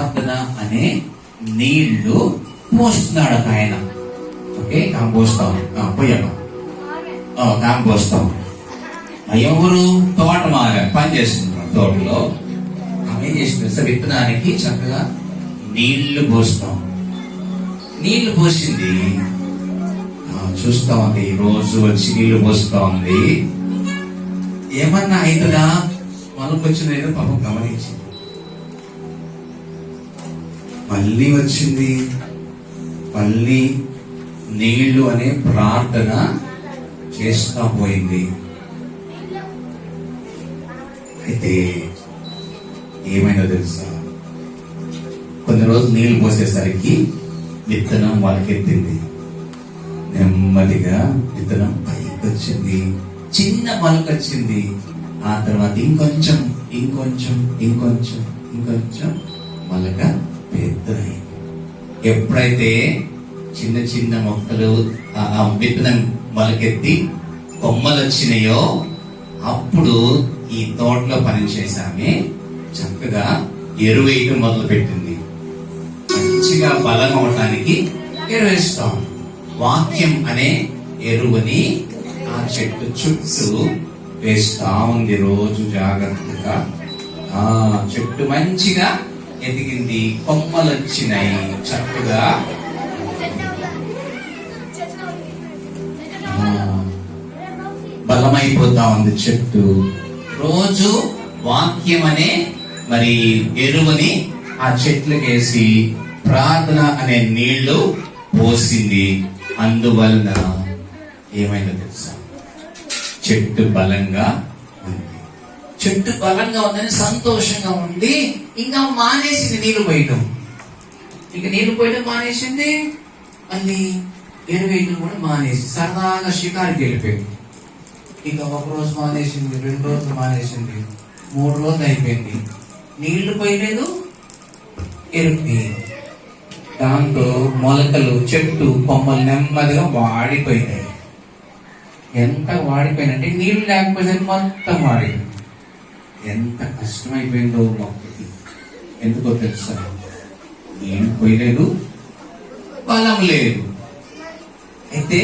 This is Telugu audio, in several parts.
ప్రార్థన అనే నీళ్లు పోస్తున్నాడు ఒక ఆయన. ఓకే, పోస్తాం పోయాము, పోస్తాం. ఎవరు? తోట పని చేస్తున్నారు తోటలో. ఆమె ఏం చేస్తుంది? విత్తనానికి చక్కగా నీళ్లు పోస్తాం. నీళ్లు పోసింది, చూస్తా ఉంది, రోజు వచ్చి నీళ్లు పోస్తా ఉంది. ఏమన్నా అయితదా? మొలకొచ్చిన ఏదో పాపం గమనించింది. మళ్ళీ వచ్చింది, మళ్ళీ నీళ్లు అనే ప్రార్థన చేస్తా పోయింది. అయితే ఏమైందో తెలుసా? కొన్ని రోజులు నీళ్లు పోసేసరికి విత్తనం మొలకెత్తింది. నెమ్మదిగా విత్తనం పైకి వచ్చింది, చిన్న మొలకొచ్చింది. ఆ తర్వాత ఇంకొంచెం ఇంకొంచెం ఇంకొంచెం ఇంకొంచెం మొలక పెద్దది. ఎప్పుడైతే చిన్న చిన్న మొక్కలు విత్తనం మొలకెత్తి కొమ్మలు వచ్చినాయో అప్పుడు ఈ తోటలో పనిచేసామే చక్కగా ఎరువు వేయటం మొదలు పెట్టింది. మంచిగా బలం అవటానికి ఎరువేస్తాం. వాక్యం అనే ఎరువుని ఆ చెట్టు చుట్టూ వేస్తా ఉంది రోజు జాగ్రత్తగా. ఆ చెట్టు మంచిగా ఎదిగింది, కొమ్మలు వచ్చినాయి, చక్కగా బలమైపోతా ఉంది చెట్టు. రోజు వాక్యం అనే మరి ఎరువుని ఆ చెట్లకు వేసి ప్రార్థన అనే నీళ్లు పోసింది. అందువలన ఏమైందో తెలుసా? చెట్టు బలంగా ఉంది. చెట్టు బలంగా ఉందని సంతోషంగా ఉండి ఇంకా మానేసింది నీళ్లు పోయటం. ఇంకా నీళ్లు పోయటం మానేసింది, మళ్ళీ ఎరువేయటం కూడా మానేసి సరదాగా షికారుకి వెళ్ళిపోయింది. ఇక ఒక రోజు మానేసింది, 2 రోజులు మానేసింది, 3 రోజులు అయిపోయింది, నీళ్లు పోయలేదు, ఎరుపు. దాంతో మొలకలు, చెట్టు కొమ్మలు నెమ్మదిగా వాడిపోయినాయి. ఎంత వాడిపోయినంటే నీళ్లు లేకపోతే మొత్తం వాడిపోయింది. ఎంత కష్టమైపోయిందో మొక్కకి. ఎందుకో తెలుసా? నీళ్లు పోయలేదు, బలం లేదు. అయితే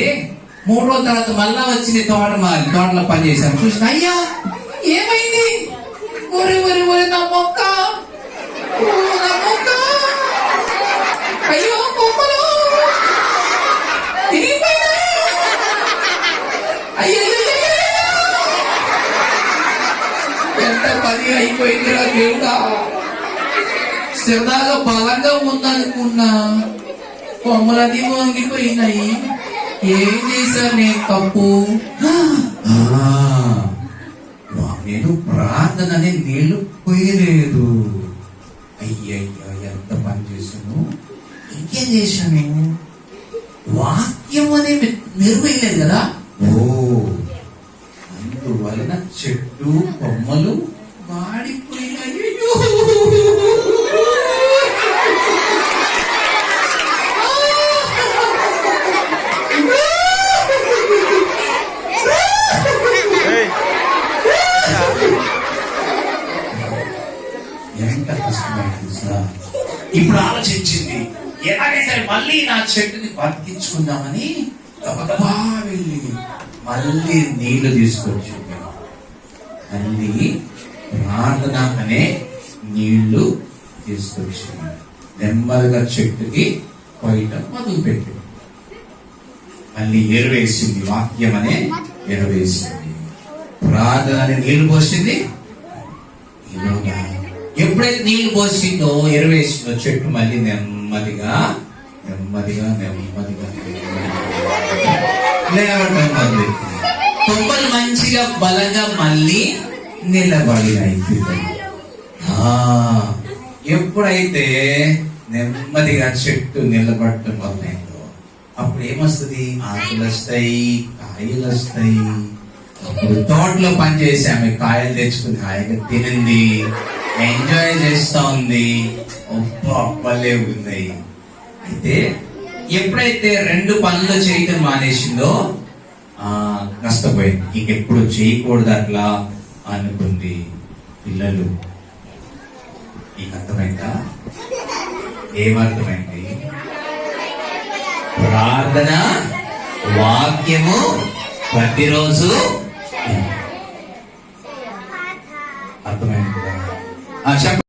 3 రోజుల తర్వాత మళ్ళా వచ్చింది తోటలో పని చేశాను. చూసిన, అయ్యా ఏమైంది? ఒరి ఒరి ఒరి నా మొక్క, అయ్యో కొమ్మలు ఎంత పని అయిపోయిందిరా దేవుడా. సరదాగా బలంగా ఉందనుకున్నా, కొమ్మలన్నీ వంగిపోయినాయి. ఏం చేశాను నేను తప్పు? నేను ప్రార్థనని నీళ్లు పోయలేదు. అయ్యయ్యో ఎంత పని చేశాను. ఇంకేం చేశాను? వాక్యం అనే నిర్వహించలేదు కదా. అందువలన చెట్టు కొమ్మలు వాడిపోయినాయి. ఎంత కష్టమైంది సార్. ఇప్పుడు ఆలోచించింది, ఎలాగైతే మళ్ళీ నా చెట్టుని బతికించుకుందామని గబగబా వెళ్ళి మళ్ళీ నీళ్లు తీసుకొచ్చింది. మళ్ళీ ప్రార్థన అనే నీళ్లు తీసుకొచ్చింది. నెమ్మదిగా చెట్టుకి పోయటం మొదలు పెట్టింది. మళ్ళీ ఎరువేసింది, వాక్యం అనే ఎరువేసింది. ప్రార్థన అనే నీళ్లు పోసింది. ఎప్పుడైతే నీళ్లు పోసిందో, ఎరువేసిందో, చెట్టు మళ్ళీ నెమ్మదిగా నెమ్మదిగా నెమ్మదిగా నిలబడటం మొదలు. కొమ్మలు మంచిగా బలంగా మళ్ళీ నిలబడినాయి. ఎప్పుడైతే నెమ్మదిగా చెట్టు నిలబడటం మొదలైందో అప్పుడు ఏమొస్తుంది? ఆకులు వస్తాయి, కాయలు వస్తాయి. అప్పుడు తోటలో పని చేసి ఆమె కాయలు తెచ్చుకుని హాయిగా తినింది, ఎంజాయ్ చేస్తా ఉంది. అప్పలే ఉన్నాయి. అయితే ఎప్పుడైతే 2 పనులు చేయటం మానేసిందో నష్టపోయింది. ఇంకెప్పుడు చేయకూడదు అట్లా అనుకుంది. పిల్లలు నీకు అర్థమైందా? ఏమర్థమైంది? ప్రార్థన వాక్యము ప్రతిరోజు అర్థమైంది కదా? చెప్పండి.